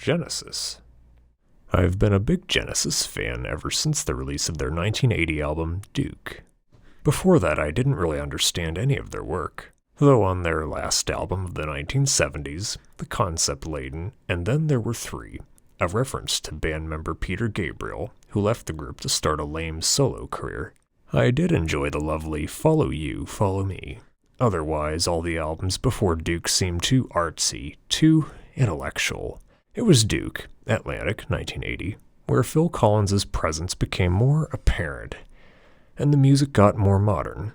Genesis. I've been a big Genesis fan ever since the release of their 1980 album, Duke. Before that, I didn't really understand any of their work, though on their last album of the 1970s, The Concept Laden, and Then There Were Three, a reference to band member Peter Gabriel, who left the group to start a lame solo career, I did enjoy the lovely Follow You, Follow Me. Otherwise, all the albums before Duke seemed too artsy, too intellectual. It was Duke, Atlantic, 1980, where Phil Collins' presence became more apparent, and the music got more modern.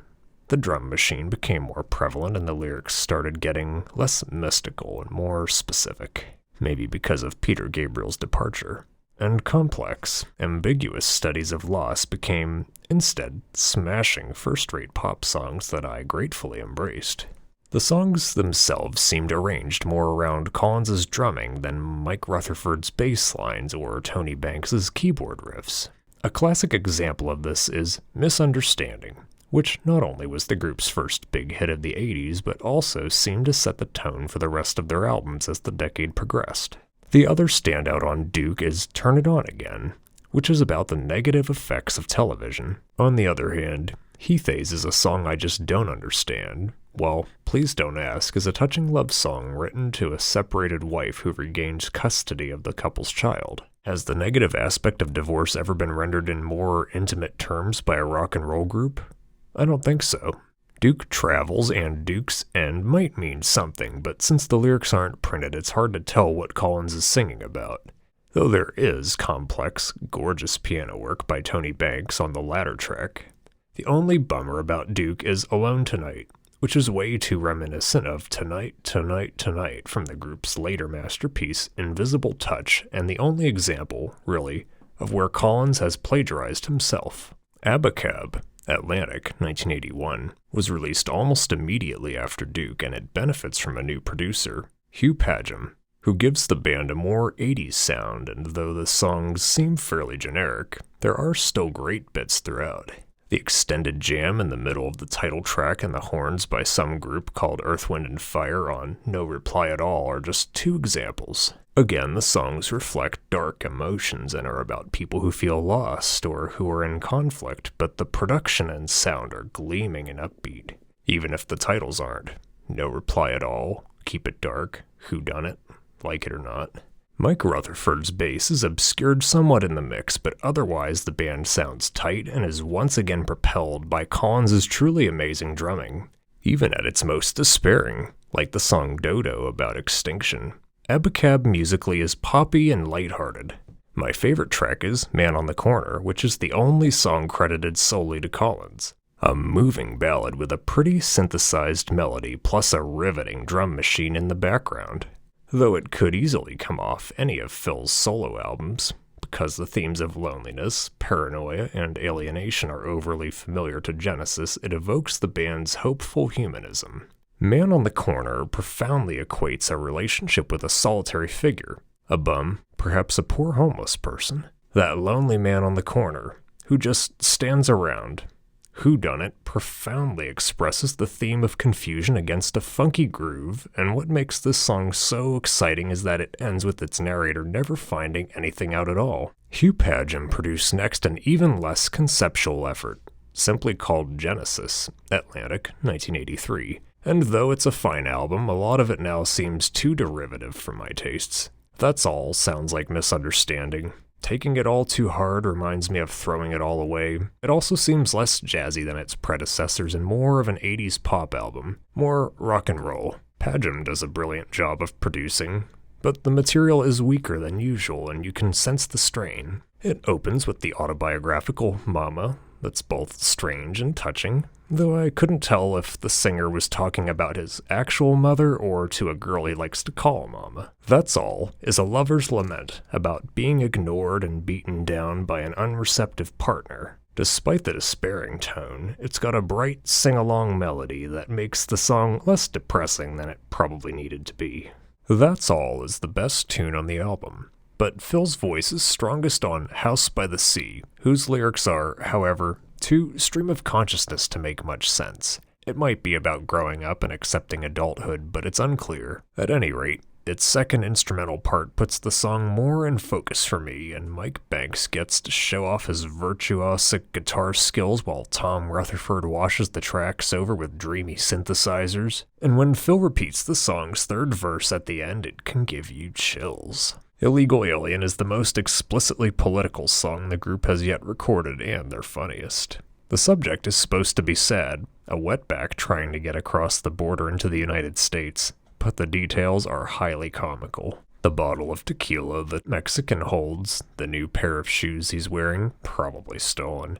The drum machine became more prevalent and the lyrics started getting less mystical and more specific, maybe because of Peter Gabriel's departure. And complex, ambiguous studies of loss became, instead, smashing first-rate pop songs that I gratefully embraced. The songs themselves seemed arranged more around Collins' drumming than Mike Rutherford's bass lines or Tony Banks' keyboard riffs. A classic example of this is Misunderstanding, which not only was the group's first big hit of the 80s, but also seemed to set the tone for the rest of their albums as the decade progressed. The other standout on Duke is Turn It On Again, which is about the negative effects of television. On the other hand, Heathaze is a song I just don't understand. Well, Please Don't Ask is a touching love song written to a separated wife who regains custody of the couple's child. Has the negative aspect of divorce ever been rendered in more intimate terms by a rock and roll group? I don't think so. Duke travels and Duke's End might mean something, but since the lyrics aren't printed, it's hard to tell what Collins is singing about. Though there is complex, gorgeous piano work by Tony Banks on the latter track. The only bummer about Duke is Alone Tonight, which is way too reminiscent of Tonight, Tonight, Tonight from the group's later masterpiece, Invisible Touch, and the only example, really, of where Collins has plagiarized himself. Abacab, Atlantic, 1981, was released almost immediately after Duke, and it benefits from a new producer, Hugh Padgham, who gives the band a more 80s sound, and though the songs seem fairly generic, there are still great bits throughout. The extended jam in the middle of the title track and the horns by some group called Earth, Wind and Fire on No Reply at All are just two examples. Again, the songs reflect dark emotions and are about people who feel lost or who are in conflict, but the production and sound are gleaming and upbeat, even if the titles aren't. No Reply at All, Keep It Dark, Whodunit, Like It or Not. Mike Rutherford's bass is obscured somewhat in the mix, but otherwise the band sounds tight and is once again propelled by Collins' truly amazing drumming, even at its most despairing, like the song Dodo about extinction. Abacab musically is poppy and lighthearted. My favorite track is Man on the Corner, which is the only song credited solely to Collins. A moving ballad with a pretty synthesized melody plus a riveting drum machine in the background. Though it could easily come off any of Phil's solo albums, because the themes of loneliness, paranoia, and alienation are overly familiar to Genesis, it evokes the band's hopeful humanism. Man on the Corner profoundly equates a relationship with a solitary figure, a bum, perhaps a poor homeless person. That lonely man on the corner, who just stands around. Whodunit profoundly expresses the theme of confusion against a funky groove, and what makes this song so exciting is that it ends with its narrator never finding anything out at all. Hugh Padgham produced next an even less conceptual effort, simply called Genesis, Atlantic, 1983. And though it's a fine album, a lot of it now seems too derivative for my tastes. That's All sounds like Misunderstanding. Taking It All Too Hard reminds me of Throwing It All Away. It also seems less jazzy than its predecessors and more of an 80s pop album, more rock and roll. Padgham does a brilliant job of producing, but the material is weaker than usual and you can sense the strain. It opens with the autobiographical Mama, that's both strange and touching, though I couldn't tell if the singer was talking about his actual mother or to a girl he likes to call Mama. That's All is a lover's lament about being ignored and beaten down by an unreceptive partner. Despite the despairing tone, it's got a bright sing-along melody that makes the song less depressing than it probably needed to be. That's All is the best tune on the album, but Phil's voice is strongest on House by the Sea, whose lyrics are, however, too stream of consciousness to make much sense. It might be about growing up and accepting adulthood, but it's unclear. At any rate, its second instrumental part puts the song more in focus for me, and Mike Banks gets to show off his virtuosic guitar skills while Tom Rutherford washes the tracks over with dreamy synthesizers. And when Phil repeats the song's third verse at the end, it can give you chills. Illegal Alien is the most explicitly political song the group has yet recorded, and their funniest. The subject is supposed to be sad, a wetback trying to get across the border into the United States, but the details are highly comical. The bottle of tequila the Mexican holds, the new pair of shoes he's wearing, probably stolen,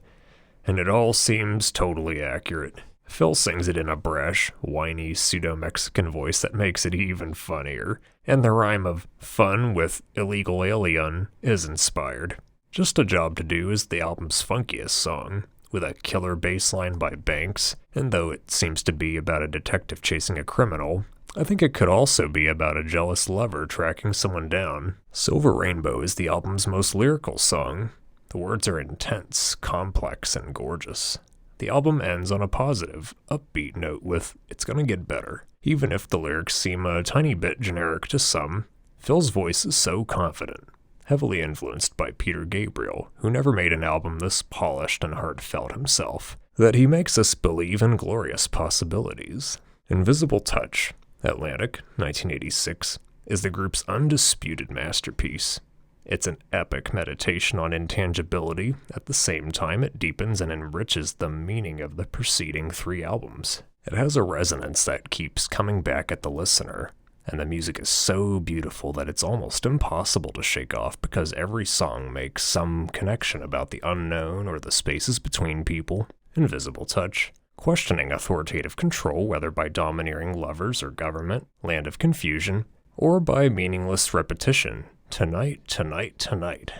and it all seems totally accurate. Phil sings it in a brash, whiny, pseudo-Mexican voice that makes it even funnier, and the rhyme of fun with illegal alien is inspired. Just a Job to Do is the album's funkiest song, with a killer bass line by Banks, and though it seems to be about a detective chasing a criminal, I think it could also be about a jealous lover tracking someone down. Silver Rainbow is the album's most lyrical song. The words are intense, complex, and gorgeous. The album ends on a positive, upbeat note with, "It's gonna get better." Even if the lyrics seem a tiny bit generic to some, Phil's voice is so confident, heavily influenced by Peter Gabriel, who never made an album this polished and heartfelt himself, that he makes us believe in glorious possibilities. Invisible Touch, Atlantic, 1986, is the group's undisputed masterpiece. It's an epic meditation on intangibility. At the same time, it deepens and enriches the meaning of the preceding three albums. It has a resonance that keeps coming back at the listener, and the music is so beautiful that it's almost impossible to shake off because every song makes some connection about the unknown or the spaces between people. Invisible Touch, questioning authoritative control, whether by domineering lovers or government, Land of Confusion, or by meaningless repetition. Tonight, tonight, tonight.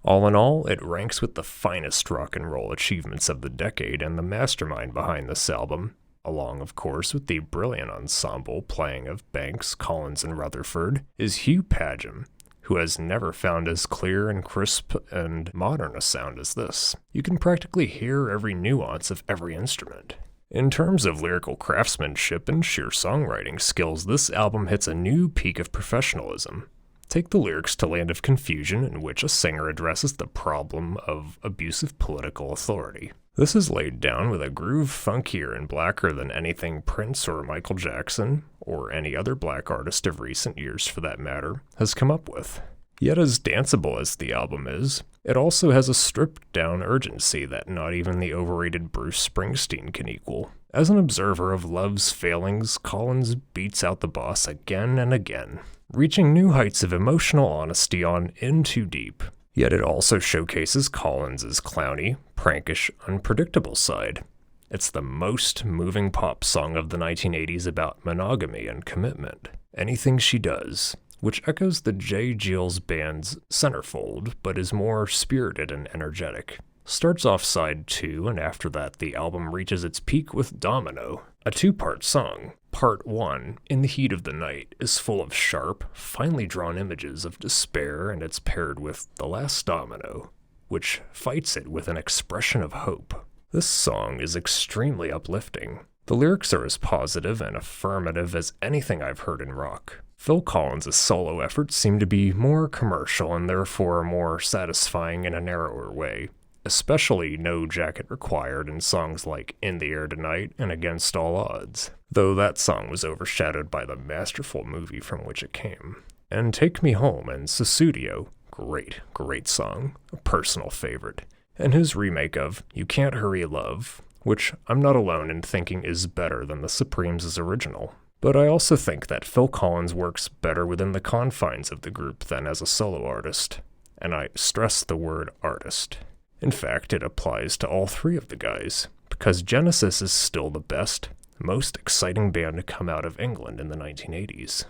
All in all, it ranks with the finest rock and roll achievements of the decade, and the mastermind behind this album, along of course with the brilliant ensemble playing of Banks, Collins, and Rutherford, is Hugh Padgham, who has never found as clear and crisp and modern a sound as this. You can practically hear every nuance of every instrument. In terms of lyrical craftsmanship and sheer songwriting skills, this album hits a new peak of professionalism. Take the lyrics to Land of Confusion, in which a singer addresses the problem of abusive political authority. This is laid down with a groove funkier and blacker than anything Prince or Michael Jackson, or any other black artist of recent years for that matter, has come up with. Yet as danceable as the album is, it also has a stripped-down urgency that not even the overrated Bruce Springsteen can equal. As an observer of Love's failings, Collins beats out the boss again and again, reaching new heights of emotional honesty on In Too Deep. Yet it also showcases Collins' clowny, prankish, unpredictable side. It's the most moving pop song of the 1980s about monogamy and commitment. Anything She Does, which echoes the J. Geils Band's Centerfold, but is more spirited and energetic. Starts off side 2, and after that the album reaches its peak with Domino, a two-part song. Part 1, In the Heat of the Night, is full of sharp, finely drawn images of despair, and it's paired with The Last Domino, which fights it with an expression of hope. This song is extremely uplifting. The lyrics are as positive and affirmative as anything I've heard in rock. Phil Collins' solo efforts seem to be more commercial and therefore more satisfying in a narrower way, especially No Jacket Required in songs like In the Air Tonight and Against All Odds, though that song was overshadowed by the masterful movie from which it came. And Take Me Home and Sussudio, great song, a personal favorite, and his remake of You Can't Hurry Love, which I'm not alone in thinking is better than the Supremes' original. But I also think that Phil Collins works better within the confines of the group than as a solo artist, and I stress the word artist. In fact, it applies to all three of the guys, because Genesis is still the best, most exciting band to come out of England in the 1980s.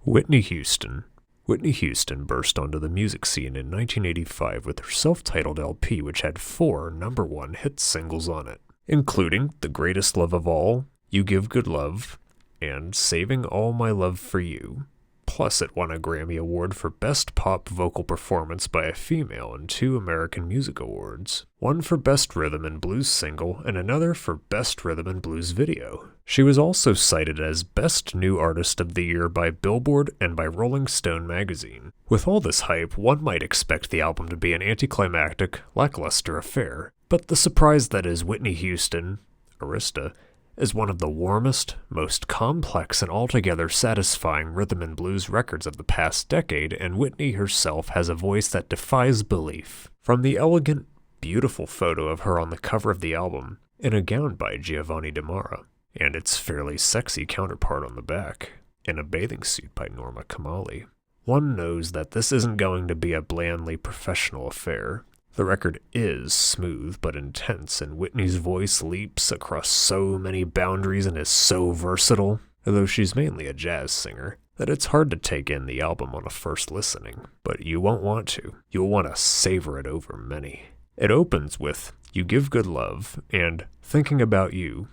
Whitney Houston. Whitney Houston burst onto the music scene in 1985 with her self-titled LP, which had 4 number-1 hit singles on it, including The Greatest Love of All, You Give Good Love, and Saving All My Love for You. Plus, it won a Grammy Award for Best Pop Vocal Performance by a Female and 2 American Music Awards, one for Best Rhythm and Blues Single and another for Best Rhythm and Blues Video. She was also cited as Best New Artist of the Year by Billboard and by Rolling Stone magazine. With all this hype, one might expect the album to be an anticlimactic, lackluster affair, but the surprise that is Whitney Houston, Arista, is one of the warmest, most complex, and altogether satisfying rhythm and blues records of the past decade, and Whitney herself has a voice that defies belief. From the elegant, beautiful photo of her on the cover of the album, in a gown by Giovanni DiMara, and its fairly sexy counterpart on the back, in a bathing suit by Norma Kamali, one knows that this isn't going to be a blandly professional affair. The record is smooth but intense, and Whitney's voice leaps across so many boundaries and is so versatile, though she's mainly a jazz singer, that it's hard to take in the album on a first listening. But you won't want to. You'll want to savor it over many. It opens with You Give Good Love and Thinking About You,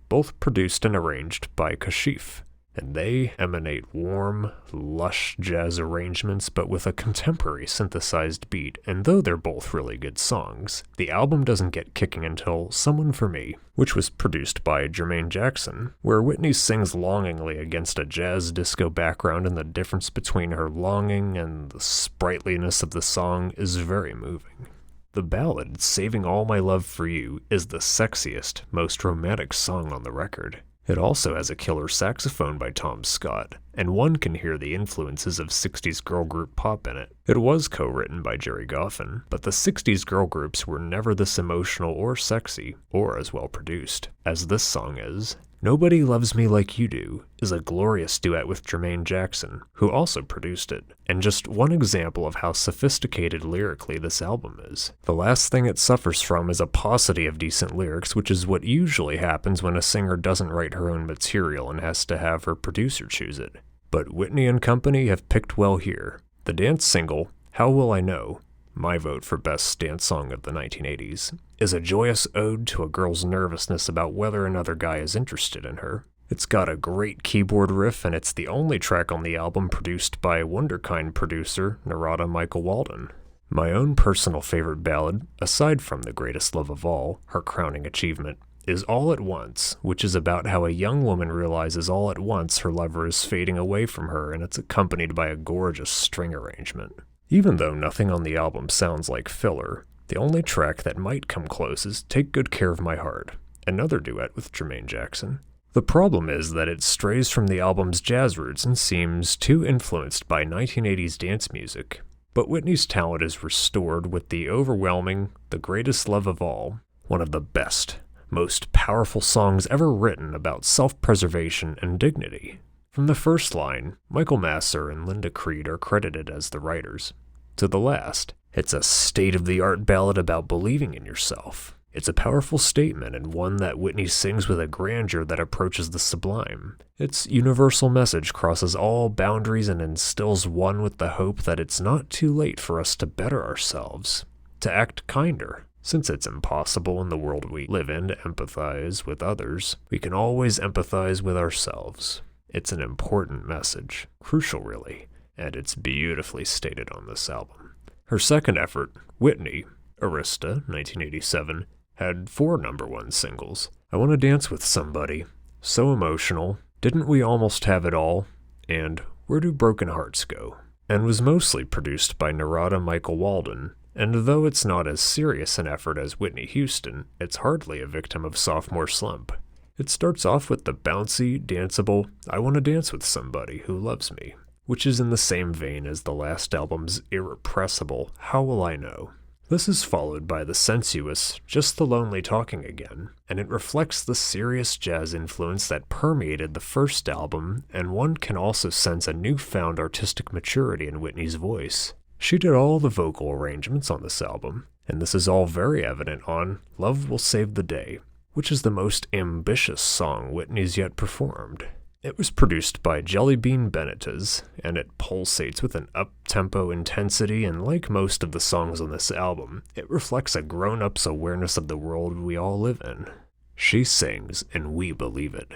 both produced and arranged by Kashif, and they emanate warm, lush jazz arrangements but with a contemporary synthesized beat, and though they're both really good songs, the album doesn't get kicking until Someone For Me, which was produced by Jermaine Jackson, where Whitney sings longingly against a jazz disco background, and the difference between her longing and the sprightliness of the song is very moving. The ballad, Saving All My Love For You, is the sexiest, most romantic song on the record. It also has a killer saxophone by Tom Scott, and one can hear the influences of 60s girl group pop in it. It was co-written by Jerry Goffin, but the 60s girl groups were never this emotional or sexy, or as well produced, as this song is. Nobody Loves Me Like You Do is a glorious duet with Jermaine Jackson, who also produced it, and just one example of how sophisticated lyrically this album is. The last thing it suffers from is a paucity of decent lyrics, which is what usually happens when a singer doesn't write her own material and has to have her producer choose it. But Whitney and company have picked well here. The dance single, How Will I Know, my vote for Best Dance Song of the 1980s, is a joyous ode to a girl's nervousness about whether another guy is interested in her. It's got a great keyboard riff, and it's the only track on the album produced by Wonderkind producer Narada Michael Walden. My own personal favorite ballad, aside from The Greatest Love of All, her crowning achievement, is All at Once, which is about how a young woman realizes all at once her lover is fading away from her, and it's accompanied by a gorgeous string arrangement. Even though nothing on the album sounds like filler, the only track that might come close is Take Good Care of My Heart, another duet with Jermaine Jackson. The problem is that it strays from the album's jazz roots and seems too influenced by 1980s dance music, but Whitney's talent is restored with the overwhelming The Greatest Love of All, one of the best, most powerful songs ever written about self-preservation and dignity. From the first line, Michael Masser and Linda Creed are credited as the writers. To the last, it's a state-of-the-art ballad about believing in yourself. It's a powerful statement, and one that Whitney sings with a grandeur that approaches the sublime. Its universal message crosses all boundaries and instills one with the hope that it's not too late for us to better ourselves, to act kinder. Since it's impossible in the world we live in to empathize with others, we can always empathize with ourselves. It's an important message, crucial really, and it's beautifully stated on this album. Her second effort, Whitney, Arista, 1987, had 4 #1 singles. I Want to Dance with Somebody, So Emotional, Didn't We Almost Have It All, and Where Do Broken Hearts Go? And was mostly produced by Narada Michael Walden, and though it's not as serious an effort as Whitney Houston, it's hardly a victim of sophomore slump. It starts off with the bouncy, danceable, I Want to Dance with Somebody Who Loves Me, which is in the same vein as the last album's irrepressible How Will I Know. This is followed by the sensuous Just the Lonely Talking Again, and it reflects the serious jazz influence that permeated the first album, and one can also sense a newfound artistic maturity in Whitney's voice. She did all the vocal arrangements on this album, and this is all very evident on Love Will Save the Day, which is the most ambitious song Whitney's yet performed. It was produced by Jelly Bean Benitez, and it pulsates with an up-tempo intensity, and like most of the songs on this album, it reflects a grown-up's awareness of the world we all live in. She sings, and we believe it.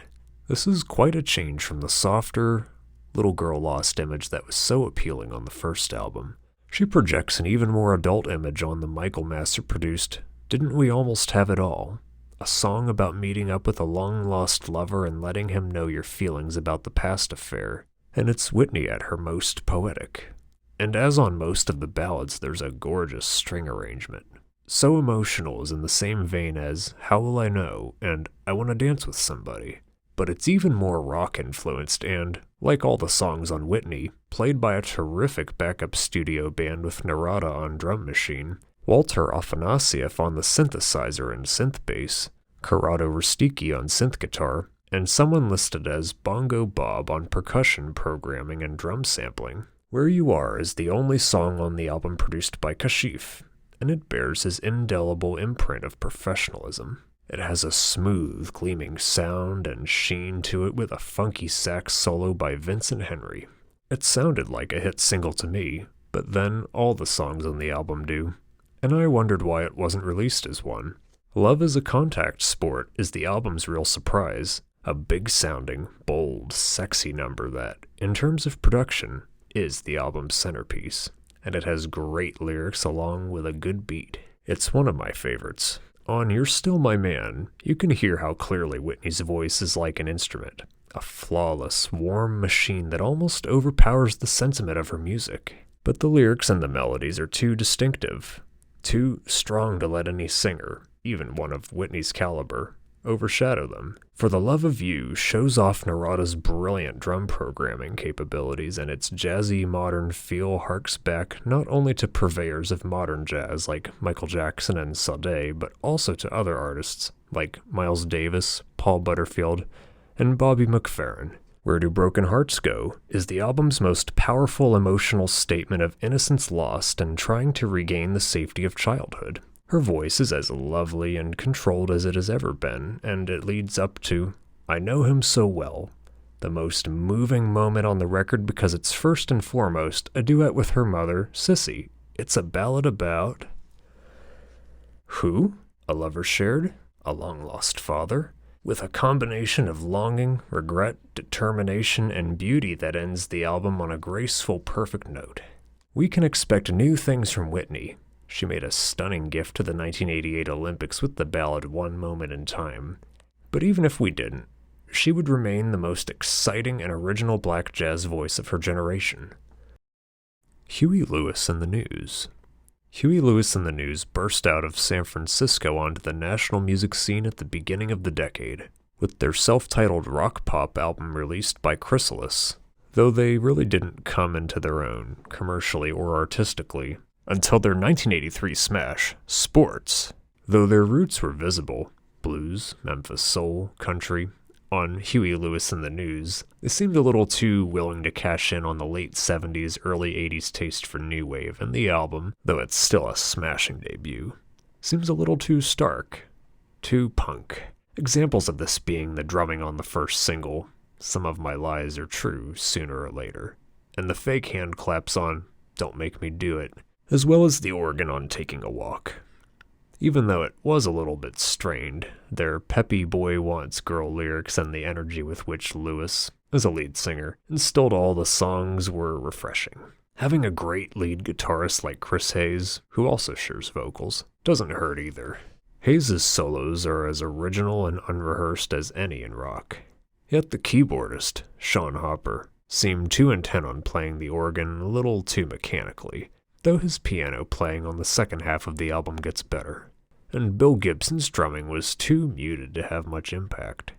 This is quite a change from the softer, little girl lost image that was so appealing on the first album. She projects an even more adult image on the Michael Master-produced Didn't We Almost Have It All? A song about meeting up with a long-lost lover and letting him know your feelings about the past affair, and it's Whitney at her most poetic. And as on most of the ballads, there's a gorgeous string arrangement. So emotional is in the same vein as How Will I Know and I Want to Dance with Somebody. But it's even more rock-influenced and, like all the songs on Whitney, played by a terrific backup studio band with Narrated on drum machine, Walter Afanasieff on the synthesizer and synth bass, Corrado Rustiki on synth guitar, and someone listed as Bongo Bob on percussion programming and drum sampling. Where You Are is the only song on the album produced by Kashif, and it bears his indelible imprint of professionalism. It has a smooth, gleaming sound and sheen to it with a funky sax solo by Vincent Henry. It sounded like a hit single to me, but then all the songs on the album do, and I wondered why it wasn't released as one. Love is a Contact Sport is the album's real surprise, a big-sounding, bold, sexy number that, in terms of production, is the album's centerpiece, and it has great lyrics along with a good beat. It's one of my favorites. On You're Still My Man, you can hear how clearly Whitney's voice is like an instrument, a flawless, warm machine that almost overpowers the sentiment of her music. But the lyrics and the melodies are too distinctive, too strong to let any singer, even one of Whitney's caliber, overshadow them. For the Love of You shows off Narada's brilliant drum programming capabilities, and its jazzy modern feel harks back not only to purveyors of modern jazz like Michael Jackson and Sade, but also to other artists like Miles Davis, Paul Butterfield, and Bobby McFerrin. Where Do Broken Hearts Go is the album's most powerful emotional statement of innocence lost and trying to regain the safety of childhood. Her voice is as lovely and controlled as it has ever been, and it leads up to I Know Him So Well, the most moving moment on the record because it's first and foremost a duet with her mother, Sissy. It's a ballad about who? A lover shared? A long-lost father? With a combination of longing, regret, determination, and beauty that ends the album on a graceful, perfect note. We can expect new things from Whitney. She made a stunning gift to the 1988 Olympics with the ballad One Moment in Time. But even if we didn't, she would remain the most exciting and original black jazz voice of her generation. Huey Lewis and the News. Huey Lewis and the News burst out of San Francisco onto the national music scene at the beginning of the decade, with their self-titled rock-pop album released by Chrysalis, though they really didn't come into their own, commercially or artistically, until their 1983 smash, Sports. Though their roots were visible, blues, Memphis soul, country, on Huey Lewis and the News, they seemed a little too willing to cash in on the late 70s, early 80s taste for new wave, and the album, though it's still a smashing debut, seems a little too stark, too punk. Examples of this being the drumming on the first single, Some of My Lies Are True Sooner or Later, and the fake hand claps on Don't Make Me Do It, as well as the organ on Taking a Walk. Even though it was a little bit strained, their peppy boy wants girl lyrics and the energy with which Lewis, as a lead singer, instilled all the songs were refreshing. Having a great lead guitarist like Chris Hayes, who also shares vocals, doesn't hurt either. Hayes' solos are as original and unrehearsed as any in rock. Yet the keyboardist, Sean Hopper, seemed too intent on playing the organ a little too mechanically, though his piano playing on the second half of the album gets better, and Bill Gibson's drumming was too muted to have much impact.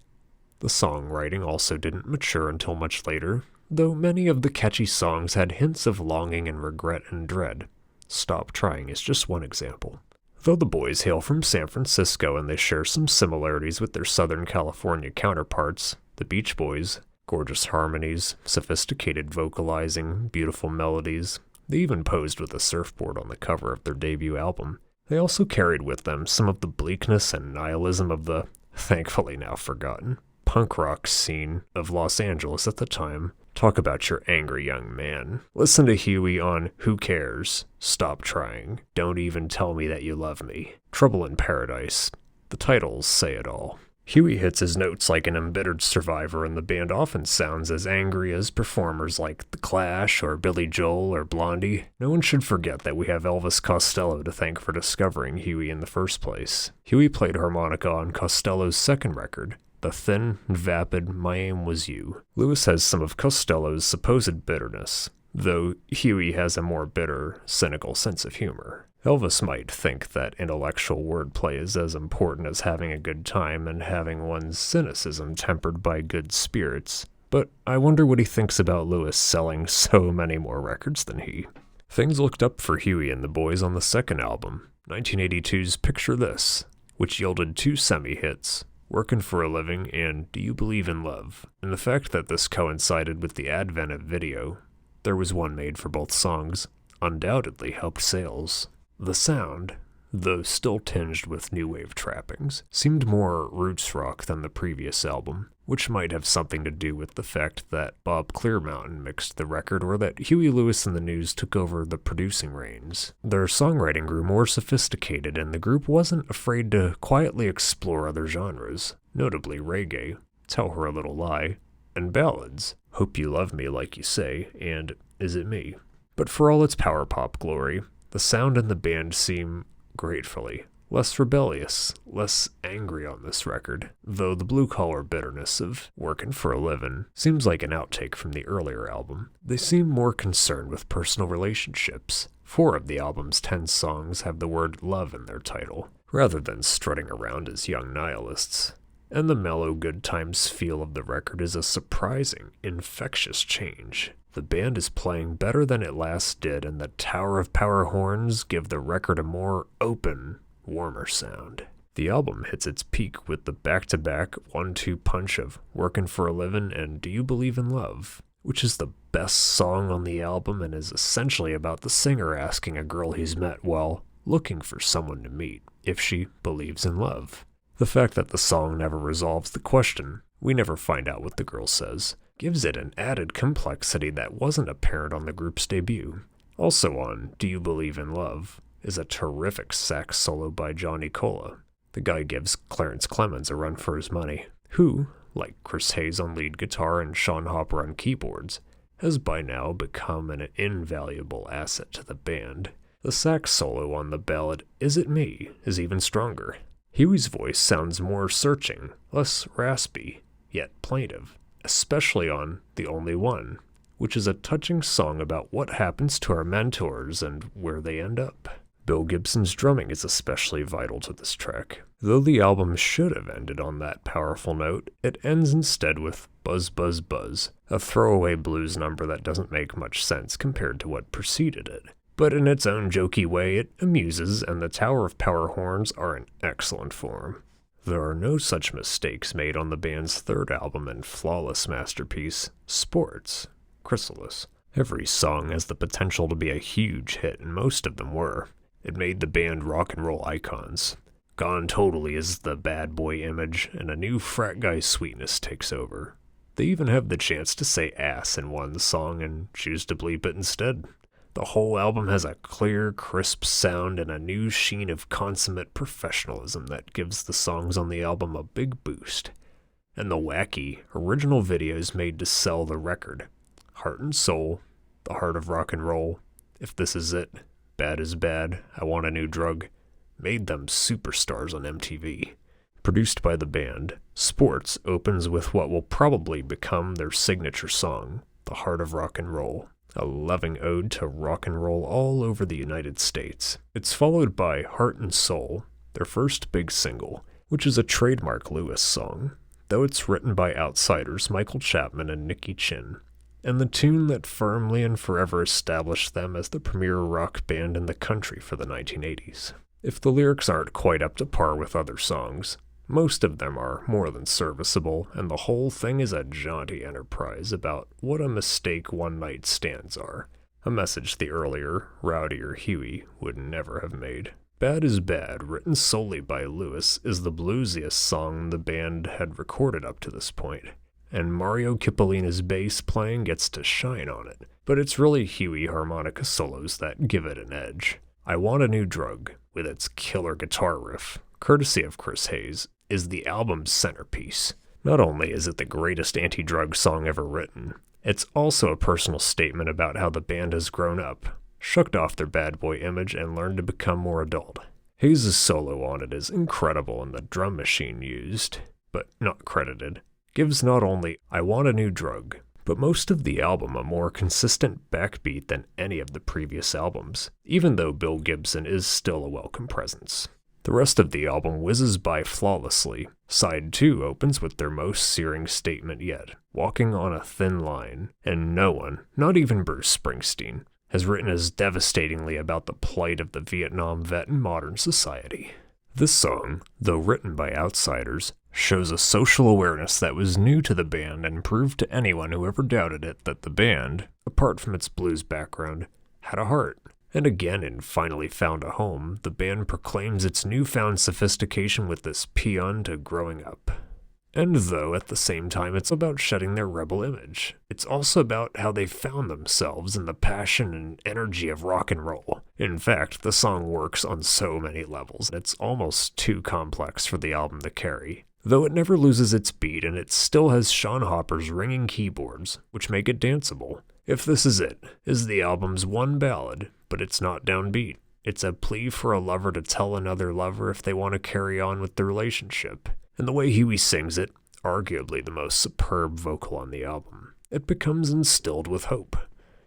The songwriting also didn't mature until much later, though many of the catchy songs had hints of longing and regret and dread. Stop Trying is just one example. Though the boys hail from San Francisco and they share some similarities with their Southern California counterparts, the Beach Boys, gorgeous harmonies, sophisticated vocalizing, beautiful melodies, they even posed with a surfboard on the cover of their debut album. They also carried with them some of the bleakness and nihilism of the, thankfully now forgotten, punk rock scene of Los Angeles at the time. Talk about your angry young man. Listen to Huey on Who Cares, Stop Trying, Don't Even Tell Me That You Love Me, Trouble in Paradise. The titles say it all. Huey hits his notes like an embittered survivor, and the band often sounds as angry as performers like The Clash or Billy Joel or Blondie. No one should forget that we have Elvis Costello to thank for discovering Huey in the first place. Huey played harmonica on Costello's second record, the thin, vapid My Aim Was You. Lewis has some of Costello's supposed bitterness, though Huey has a more bitter, cynical sense of humor. Elvis might think that intellectual wordplay is as important as having a good time and having one's cynicism tempered by good spirits, but I wonder what he thinks about Lewis selling so many more records than he. Things looked up for Huey and the boys on the second album, 1982's Picture This, which yielded 2 semi-hits, Workin' for a Living and Do You Believe in Love. And the fact that this coincided with the advent of video, there was one made for both songs, undoubtedly helped sales. The sound, though still tinged with new wave trappings, seemed more roots rock than the previous album, which might have something to do with the fact that Bob Clearmountain mixed the record or that Huey Lewis and the News took over the producing reins. Their songwriting grew more sophisticated, and the group wasn't afraid to quietly explore other genres, notably reggae, Tell Her a Little Lie, and ballads, Hope You Love Me Like You Say, and Is It Me? But for all its power pop glory, the sound and the band seem, gratefully, less rebellious, less angry on this record, though the blue-collar bitterness of Workin' for a Livin' seems like an outtake from the earlier album. They seem more concerned with personal relationships. 4 of the album's 10 songs have the word love in their title, rather than strutting around as young nihilists. And the mellow good times feel of the record is a surprising, infectious change. The band is playing better than it last did, and the Tower of Power horns give the record a more open, warmer sound. The album hits its peak with the back-to-back 1-2 punch of Workin' for a Livin' and Do You Believe in Love, which is the best song on the album and is essentially about the singer asking a girl he's met while looking for someone to meet if she believes in love. The fact that the song never resolves the question, we never find out what the girl says, gives it an added complexity that wasn't apparent on the group's debut. Also on Do You Believe in Love is a terrific sax solo by Johnny Cola. The guy gives Clarence Clemens a run for his money, who, like Chris Hayes on lead guitar and Sean Hopper on keyboards, has by now become an invaluable asset to the band. The sax solo on the ballad Is It Me is even stronger. Huey's voice sounds more searching, less raspy, yet plaintive, especially on The Only One, which is a touching song about what happens to our mentors and where they end up. Bill Gibson's drumming is especially vital to this track. Though the album should have ended on that powerful note, it ends instead with Buzz Buzz Buzz, a throwaway blues number that doesn't make much sense compared to what preceded it. But in its own jokey way, it amuses, and the Tower of Power horns are in excellent form. There are no such mistakes made on the band's third album and flawless masterpiece, Sports, Chrysalis. Every song has the potential to be a huge hit, and most of them were. It made the band rock and roll icons. Gone totally is the bad boy image, and a new frat guy sweetness takes over. They even have the chance to say ass in one song and choose to bleep it instead. The whole album has a clear, crisp sound and a new sheen of consummate professionalism that gives the songs on the album a big boost. And the wacky, original videos made to sell the record. Heart and Soul, The Heart of Rock and Roll, If This Is It, Bad Is Bad, I Want a New Drug, made them superstars on MTV. Produced by the band, Sports opens with what will probably become their signature song, The Heart of Rock and Roll, a loving ode to rock and roll all over the United States. It's followed by Heart and Soul, their first big single, which is a trademark Lewis song, though it's written by outsiders Michael Chapman and Nicky Chinn, and the tune that firmly and forever established them as the premier rock band in the country for the 1980s. If the lyrics aren't quite up to par with other songs, most of them are more than serviceable, and the whole thing is a jaunty enterprise about what a mistake one-night stands are, a message the earlier, rowdier Huey would never have made. Bad Is Bad, written solely by Lewis, is the bluesiest song the band had recorded up to this point, and Mario Cipollina's bass playing gets to shine on it, but it's really Huey harmonica solos that give it an edge. I Want a New Drug, with its killer guitar riff, courtesy of Chris Hayes, is the album's centerpiece. Not only is it the greatest anti-drug song ever written, it's also a personal statement about how the band has grown up, shrugged off their bad boy image, and learned to become more adult. Hayes' solo on it is incredible, and the drum machine used, but not credited, gives not only "I Want a New Drug," but most of the album a more consistent backbeat than any of the previous albums, even though Bill Gibson is still a welcome presence. The rest of the album whizzes by flawlessly. Side 2 opens with their most searing statement yet, "Walking on a Thin Line," and no one, not even Bruce Springsteen, has written as devastatingly about the plight of the Vietnam vet in modern society. This song, though written by outsiders, shows a social awareness that was new to the band and proved to anyone who ever doubted it that the band, apart from its blues background, had a heart. And again in Finally Found a Home, the band proclaims its newfound sophistication with this paean to growing up. And though at the same time it's about shedding their rebel image, it's also about how they found themselves in the passion and energy of rock and roll. In fact, the song works on so many levels, it's almost too complex for the album to carry. Though it never loses its beat, and it still has Sean Hopper's ringing keyboards, which make it danceable. If This Is It is the album's one ballad, but it's not downbeat. It's a plea for a lover to tell another lover if they want to carry on with the relationship. And the way Huey sings it, arguably the most superb vocal on the album, it becomes instilled with hope.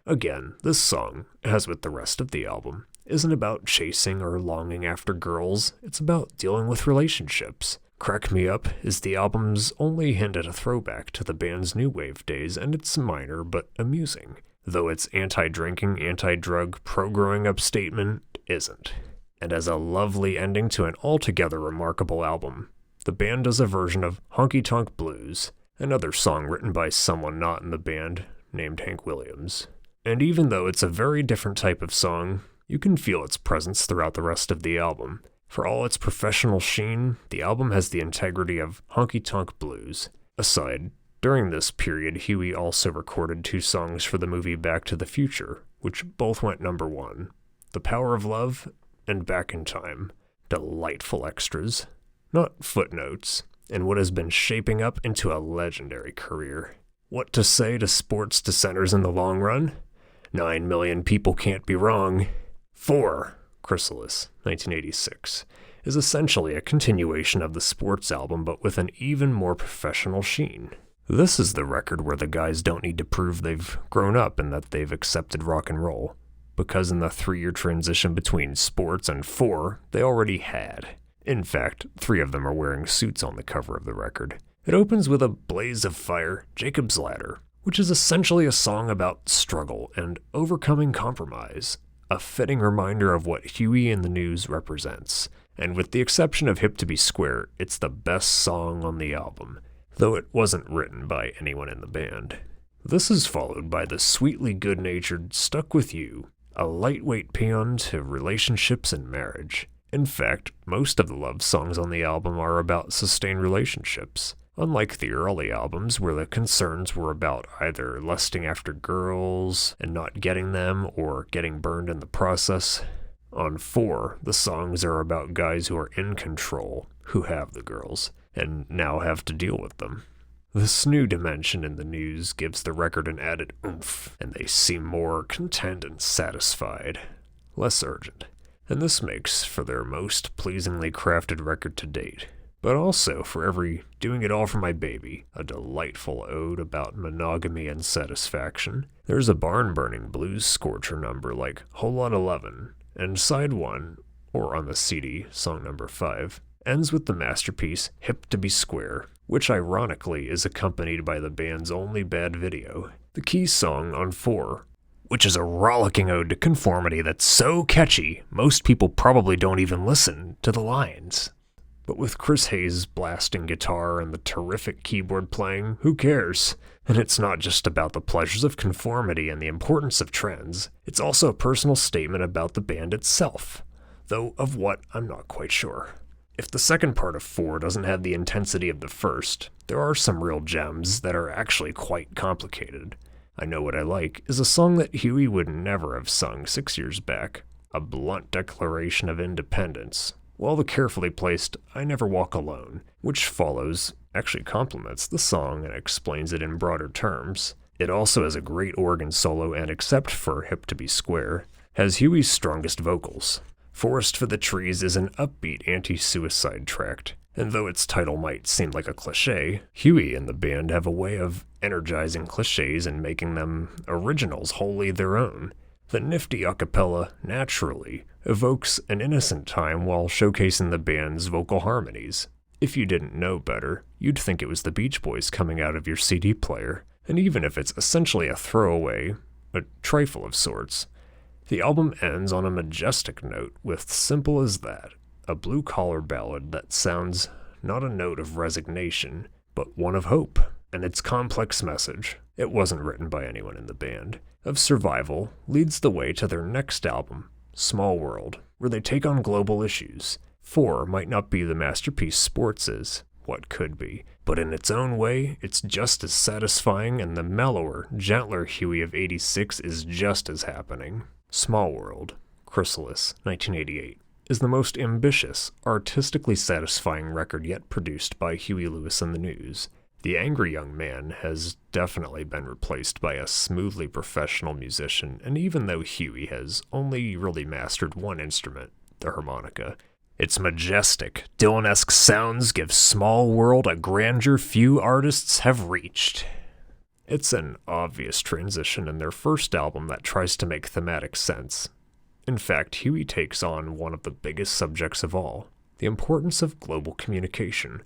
Again, this song, as with the rest of the album, isn't about chasing or longing after girls, it's about dealing with relationships. Crack Me Up is the album's only hint at a throwback to the band's new wave days, and it's minor but amusing, though its anti-drinking, anti-drug, pro-growing up statement isn't. And as a lovely ending to an altogether remarkable album, the band does a version of Honky Tonk Blues, another song written by someone not in the band, named Hank Williams. And even though it's a very different type of song, you can feel its presence throughout the rest of the album. For all its professional sheen, the album has the integrity of Honky Tonk Blues. Aside, during this period, Huey also recorded 2 songs for the movie Back to the Future, which both went number 1. The Power of Love and Back in Time. Delightful extras. Not footnotes, in what has been shaping up into a legendary career. What to say to sports dissenters in the long run? 9 million people can't be wrong. 4. Chrysalis, 1986, is essentially a continuation of the sports album but with an even more professional sheen. This is the record where the guys don't need to prove they've grown up and that they've accepted rock and roll, because in the 3-year transition between sports and 4, they already had. In fact, 3 of them are wearing suits on the cover of the record. It opens with a blaze of fire, Jacob's Ladder, which is essentially a song about struggle and overcoming compromise. A fitting reminder of what Huey in the News represents, and with the exception of Hip to Be Square, it's the best song on the album, though it wasn't written by anyone in the band. This is followed by the sweetly good-natured Stuck With You, a lightweight paean to relationships and marriage. In fact, most of the love songs on the album are about sustained relationships. Unlike the early albums where the concerns were about either lusting after girls and not getting them or getting burned in the process, on 4, the songs are about guys who are in control, who have the girls, and now have to deal with them. This new dimension in the News gives the record an added oomph, and they seem more content and satisfied, less urgent, and this makes for their most pleasingly crafted record to date. But also for every Doing It All for My Baby, a delightful ode about monogamy and satisfaction. There's a barn-burning blues scorcher number like Whole Lot 11, and side 1, or on the CD, song number 5, ends with the masterpiece Hip to Be Square, which ironically is accompanied by the band's only bad video. The key song on 4, which is a rollicking ode to conformity that's so catchy, most people probably don't even listen to the lines. But with Chris Hayes' blasting guitar and the terrific keyboard playing, who cares? And it's not just about the pleasures of conformity and the importance of trends, it's also a personal statement about the band itself, though of what I'm not quite sure. If the second part of 4 doesn't have the intensity of the first, there are some real gems that are actually quite complicated. I Know What I Like is a song that Huey would never have sung 6 years back, a blunt declaration of independence, while the carefully placed I Never Walk Alone, which follows, actually complements the song and explains it in broader terms. It also has a great organ solo and, except for Hip to Be Square, has Huey's strongest vocals. Forest for the Trees is an upbeat anti-suicide tract, and though its title might seem like a cliché, Huey and the band have a way of energizing clichés and making them originals wholly their own. The nifty a cappella, Naturally, evokes an innocent time while showcasing the band's vocal harmonies. If you didn't know better, you'd think it was the Beach Boys coming out of your CD player, and even if it's essentially a throwaway, a trifle of sorts, the album ends on a majestic note with Simple as That, a blue-collar ballad that sounds not a note of resignation, but one of hope, and its complex message, it wasn't written by anyone in the band, of survival leads the way to their next album, Small World, where they take on global issues. 4 might not be the masterpiece Sports is, what could be, but in its own way, it's just as satisfying, and the mellower, gentler Huey of 86 is just as happening. Small World, Chrysalis, 1988, is the most ambitious, artistically satisfying record yet produced by Huey Lewis and the News. The angry young man has definitely been replaced by a smoothly professional musician, and even though Huey has only really mastered one instrument, the harmonica, its majestic, Dylan-esque sounds give Small World a grandeur few artists have reached. It's an obvious transition in their first album that tries to make thematic sense. In fact, Huey takes on one of the biggest subjects of all, the importance of global communication.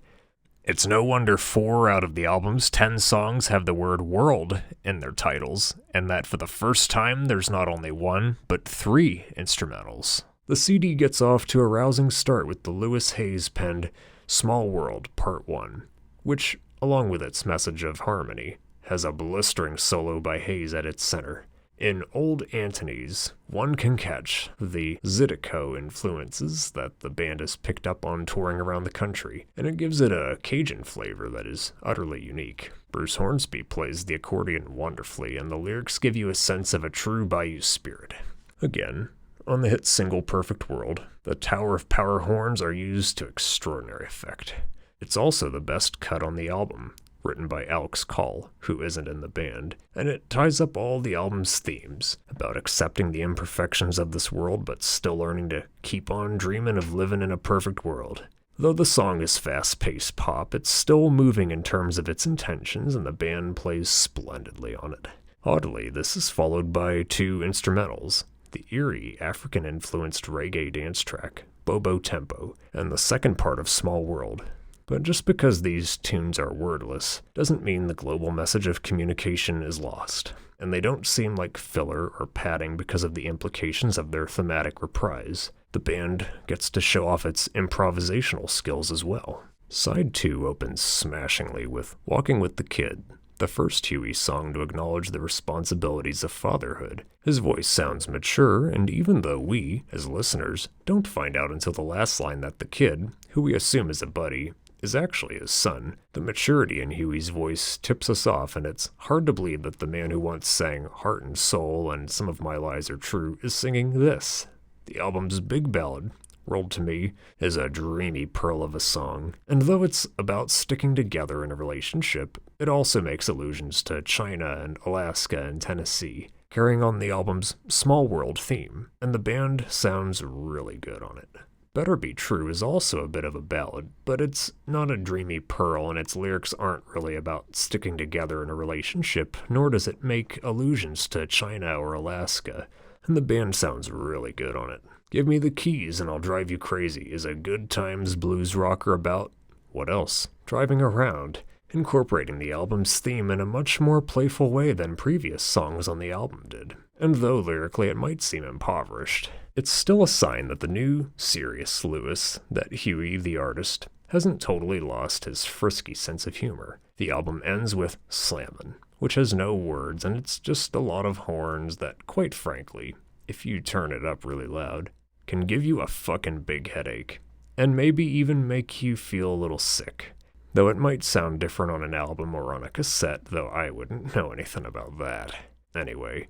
It's no wonder 4 out of the album's 10 songs have the word world in their titles, and that for the first time there's not only 1, but 3 instrumentals. The CD gets off to a rousing start with the Lewis Hayes penned Small World Part 1, which, along with its message of harmony, has a blistering solo by Hayes at its center. In Old Antony's, one can catch the Zydeco influences that the band has picked up on touring around the country, and it gives it a Cajun flavor that is utterly unique. Bruce Hornsby plays the accordion wonderfully, and the lyrics give you a sense of a true Bayou spirit. Again, on the hit single Perfect World, the Tower of Power horns are used to extraordinary effect. It's also the best cut on the album, written by Alex Call, who isn't in the band, and it ties up all the album's themes, about accepting the imperfections of this world but still learning to keep on dreaming of living in a perfect world. Though the song is fast-paced pop, it's still moving in terms of its intentions, and the band plays splendidly on it. Oddly, this is followed by 2 instrumentals, the eerie, African-influenced reggae dance track, Bobo Tempo, and the second part of Small World. But just because these tunes are wordless doesn't mean the global message of communication is lost, and they don't seem like filler or padding because of the implications of their thematic reprise. The band gets to show off its improvisational skills as well. Side 2 opens smashingly with Walking with the Kid, the first Huey song to acknowledge the responsibilities of fatherhood. His voice sounds mature, and even though we, as listeners, don't find out until the last line that the kid, who we assume is a buddy, is actually his son, the maturity in Huey's voice tips us off, and it's hard to believe that the man who once sang Heart and Soul and Some of My Lies Are True is singing this. The album's big ballad, World to Me, is a dreamy pearl of a song, and though it's about sticking together in a relationship, it also makes allusions to China and Alaska and Tennessee, carrying on the album's Small World theme, and the band sounds really good on it. Better Be True is also a bit of a ballad, but it's not a dreamy pearl, and its lyrics aren't really about sticking together in a relationship, nor does it make allusions to China or Alaska, and the band sounds really good on it. Give Me the Keys and I'll Drive You Crazy is a good times blues rocker about, what else, driving around, incorporating the album's theme in a much more playful way than previous songs on the album did. And though lyrically it might seem impoverished, it's still a sign that the new, serious Lewis, that Huey, the artist, hasn't totally lost his frisky sense of humor. The album ends with Slammin', which has no words, and it's just a lot of horns that, quite frankly, if you turn it up really loud, can give you a fucking big headache, and maybe even make you feel a little sick. Though it might sound different on an album or on a cassette, though I wouldn't know anything about that. Anyway,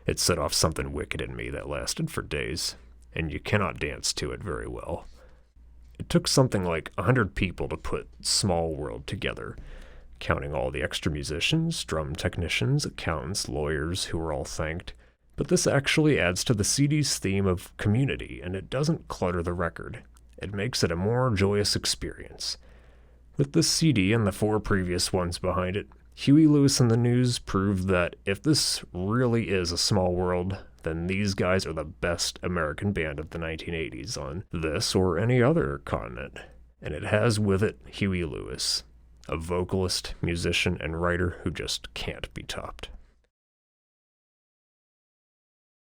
it set off something wicked in me that lasted for days, and you cannot dance to it very well. It took something like 100 people to put Small World together, counting all the extra musicians, drum technicians, accountants, lawyers who were all thanked. But this actually adds to the CD's theme of community, and it doesn't clutter the record. It makes it a more joyous experience. With this CD and the 4 previous ones behind it, Huey Lewis and the News proved that if this really is a small world, then these guys are the best American band of the 1980s on this or any other continent. And it has with it Huey Lewis, a vocalist, musician, and writer who just can't be topped.